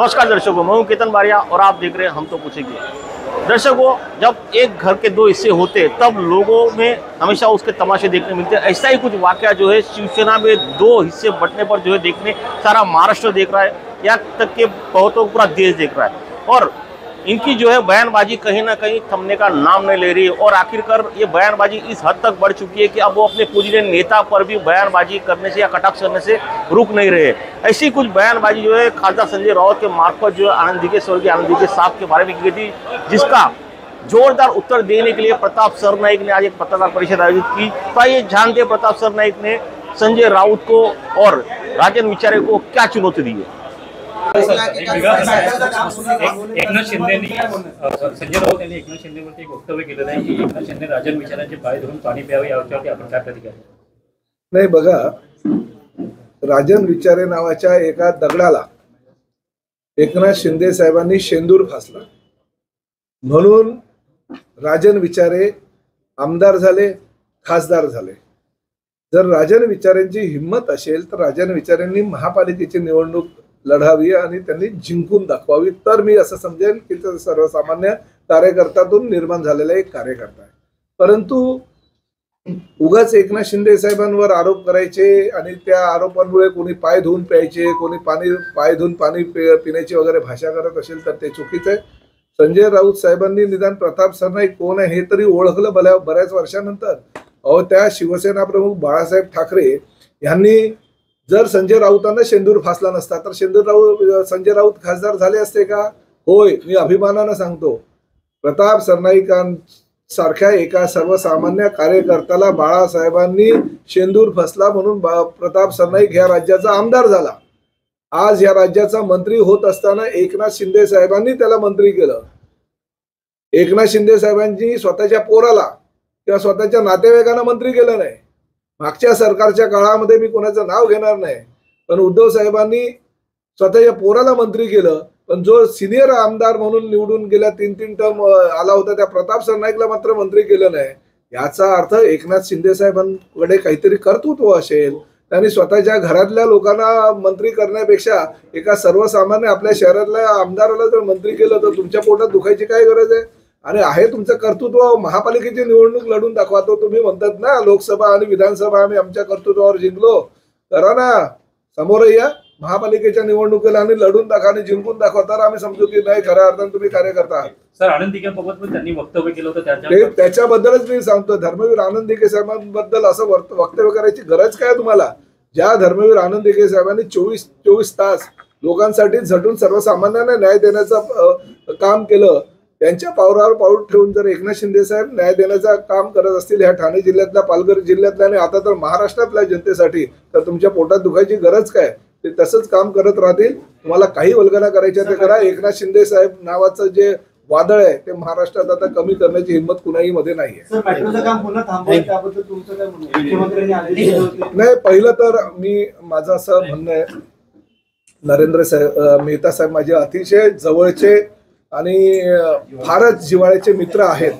नमस्कार दर्शकों, मैं हूं केतन बारिया और आप देख रहे हैं हम तो पूछेंगे। दर्शकों, जब एक घर के दो हिस्से होते तब लोगों में हमेशा उसके तमाशे देखने मिलते हैं। ऐसा ही कुछ वाकया जो है शिवसेना में दो हिस्से बंटने पर जो है देखने सारा महाराष्ट्र देख रहा है, यहाँ तक के बहुतों पूरा देश देख रहा है। और इनकी जो है बयानबाजी कहीं ना कहीं थमने का नाम नहीं ले रही है और आखिरकार ये बयानबाजी इस हद तक बढ़ चुकी है कि अब वो अपने पूजनीय नेता पर भी बयानबाजी करने से या कटाक्ष करने से रुक नहीं रहे। ऐसी कुछ बयानबाजी जो है खासदार संजय राउत के मार्फत जो है आनंद दिघे, स्वर्गीय आनंद दिघे साहब के बारे में की गई थी, जिसका जोरदार उत्तर देने के लिए प्रताप सरनाईक ने आज एक पत्रकार परिषद आयोजित की। तो आइए जानते प्रताप सरनाईक ने संजय राउत को और राजन विचारे को क्या चुनौती दी है। एकनाथ शिंदेनी संजय राऊत यांनी एकनाथ शिंदेवरती एक वक्तव्य केलेलं आहे की एकनाथ शिंदे राजन विचारांचे पाय धरून पाणी प्यावे, यावरती आपण काय प्रतिक्रिया? नाही बघा, राजन विचारे नावाच्या एका दगडाला एकनाथ शिंदे साहेबांनी शेंदूर फासला म्हणून राजन विचारे आमदार झाले, खासदार झाले। जर राजन विचारेंची हिम्मत असेल तर राजन विचारेंनी महापालिकेची निवडणूक लढावी आणि त्यांनी जिंकून दाखवावी, तर मी असं समजेल की तो सर्वसामान्य कार्यकर्त्यातून निर्माण झालेला एक कार्यकर्ता आहे। परंतु उगाच एकनाथ शिंदे साहेबांवर आरोप करायचे आणि त्या आरोपांमुळे कोणी पाय धुवून प्यायचे, कोणी पाय धुवून पाणी पिण्याची वगैरे भाषा करत असेल तर ते चुकीचं आहे। संजय राऊत साहेबांनी निदान प्रताप सरनाईक कोण आहे हे तरी ओळखलं बऱ्याच वर्षानंतर। अहो, त्या शिवसेना प्रमुख बाळासाहेब ठाकरे यांनी जर संजय राऊतांना शेंदूर फासला नसता तर संजय राऊत खासदार झाले असते का? होय, मी अभिमानाने सांगतो, प्रताप सरनाईकांसारख्या एका सर्वसामान्य कार्यकर्त्याला बाळासाहेबांनी शेंदूर फसला म्हणून प्रताप सरनाईक ह्या राज्याचा आमदार झाला। आज या राज्याचा मंत्री होत असताना एकनाथ शिंदे साहेबांनी त्याला मंत्री केलं। एकनाथ शिंदे साहेबांनी स्वतःच्या पोराला किंवा स्वतःच्या नातेवाईकांना मंत्री केलं नाही। मागच्या सरकारच्या काळामध्ये मी कोणाचं नाव घेणार नाही, पण उद्धव साहेबांनी स्वतःच्या पोराला मंत्री केलं, पण जो सिनियर आमदार म्हणून निवडून गेल्या 3-3 टर्म आला होता त्या प्रताप सरनाईकला मात्र मंत्री केलं नाही। याचा अर्थ एकनाथ शिंदे साहेबांकडे काहीतरी कर्तृत्व असेल। त्यांनी स्वतःच्या घरातल्या लोकांना मंत्री करण्यापेक्षा एका सर्वसामान्य आपल्या शहरातल्या आमदाराला जर मंत्री केलं तर तुमच्या पोटात दुखायची काय गरज आहे? आणि आहे तुमचं कर्तृत्व, महापालिकेची निवडणूक लढून दाखवा। तो तुम्ही म्हणतात ना लोकसभा आणि विधानसभा आम्ही आमच्या कर्तृत्वावर जिंकलो, करा ना, समोर या महापालिकेच्या निवडणुकीला आणि लढून दाखवा आणि जिंकून दाखवा, तर आम्ही समजू की नाही खऱ्या अर्थाने तुम्ही कार्यकर्ता आहात। सर, आनंद दिघेबाबत पण त्यांनी वक्तव्य केलं होतं, त्याच्याबद्दलच मी सांगतो। धर्मवीर आनंद दिघे साहेबांबद्दल असं वक्तव्य करायची गरज काय तुम्हाला? ज्या धर्मवीर आनंद दिघे साहेबांनी 24 तास लोकांसाठी झटून सर्वसामान्यांना न्याय देण्याचं काम केलं, त्यांच्या पावलावर पाऊल ठेवून जर एकनाथ शिंदे साहेब न्याय देण्याचं काम करत असतील ह्या ठाणे जिल्ह्यातल्या, पालघर जिल्ह्यातल्या आणि आता तर महाराष्ट्रातल्या जनतेसाठी, तर तुमच्या पोटात दुखायची गरज काय? ते तसंच काम करत राहतील। तुम्हाला काही वल्गना करायच्या ते करा। एकनाथ शिंदे साहेब नावाचं जे वादळ आहे ते महाराष्ट्रात आता कमी करण्याची हिंमत कुणाही मध्ये नाहीये। नाही, पहिलं तर माझं असं म्हणणं आहे, नरेंद्र मेहता साहेब माझे अतिशय जवळचे आणि फारच जिव्हाळ्याचे मित्र आहेत।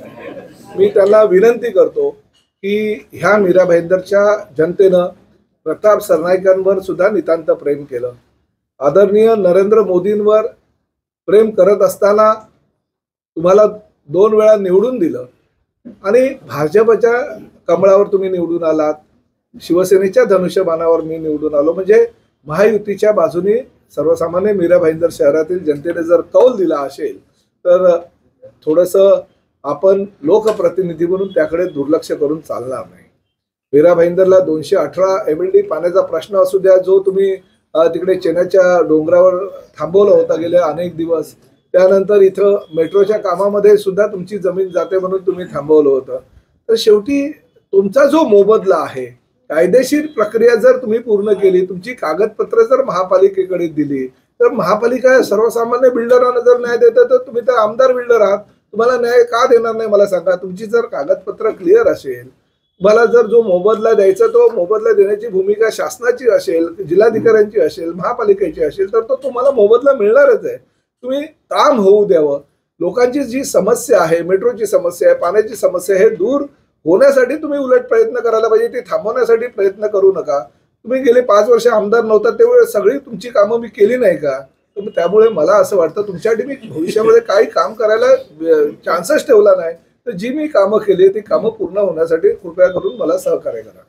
मी त्यांना विनंती करतो की ह्या मीरा भाईंदरच्या जनतेनं प्रताप सरनाईकांवर सुद्धा नितांत प्रेम केलं। आदरणीय नरेंद्र मोदींवर प्रेम करत असताना तुम्हाला 2 वेळा निवडून दिलं आणि भाजपच्या कमळावर तुम्ही निवडून आलात, शिवसेनेच्या धनुष्यबाणावर मी निवडून आलो, म्हणजे महायुतीच्या बाजूने सर्वसामान्य मीरा भाईंदर शहरातील जनतेने जर कौल दिला असेल तर थोडंसं आपण लोकप्रतिनिधी म्हणून त्याकडे दुर्लक्ष करून चालणार नाही। मीरा भाईंदरला 218 MLD पाण्याचा प्रश्न असू द्या, जो तुम्ही तिकडे चेन्नईच्या डोंगरावर थांबवला होता गेले अनेक दिवस, त्यानंतर इथं मेट्रोच्या कामामध्ये सुद्धा तुमची जमीन जाते म्हणून तुम्ही थांबवलं होतं, तर शेवटी तुमचा जो मोबदला आहे, कायदेशीर प्रक्रिया जर तुम्ही पूर्ण केली, तुमची कागदपत्र जर महापालिकेकडे दिली, तर महापालिका सर्वसामान्य बिल्डरांना जर न्याय देते तर तुम्ही तर आमदार बिल्डर आहात, तुम्हाला न्याय का देणार नाही मला सांगा? तुमची जर कागदपत्र क्लिअर असेल, तुम्हाला जर जो मोबदला द्यायचा तो मोबदला देण्याची भूमिका शासनाची असेल, जिल्हाधिकाऱ्यांची असेल, महापालिकेची असेल, तर तो तुम्हाला मोबदला मिळणारच आहे। तुम्ही काम होऊ द्यावं। लोकांची जी समस्या आहे, मेट्रोची समस्या आहे, पाण्याची समस्या आहे, दूर होण्यासाठी तुम्ही उलट प्रयत्न करायला पाहिजे, ते थांबवण्यासाठी प्रयत्न करू नका। तुम्ही गेले 5 वर्ष आमदार नव्हता तेव्हा सगळी तुमची कामं मी केली नाही का? तर त्यामुळे मला असं वाटतं तुमच्यासाठी मी भविष्यामध्ये काही काम करायला चान्सच ठेवला नाही, तर जी मी कामं केली ती कामं पूर्ण होण्यासाठी कृपया करून मला सहकार्य करा.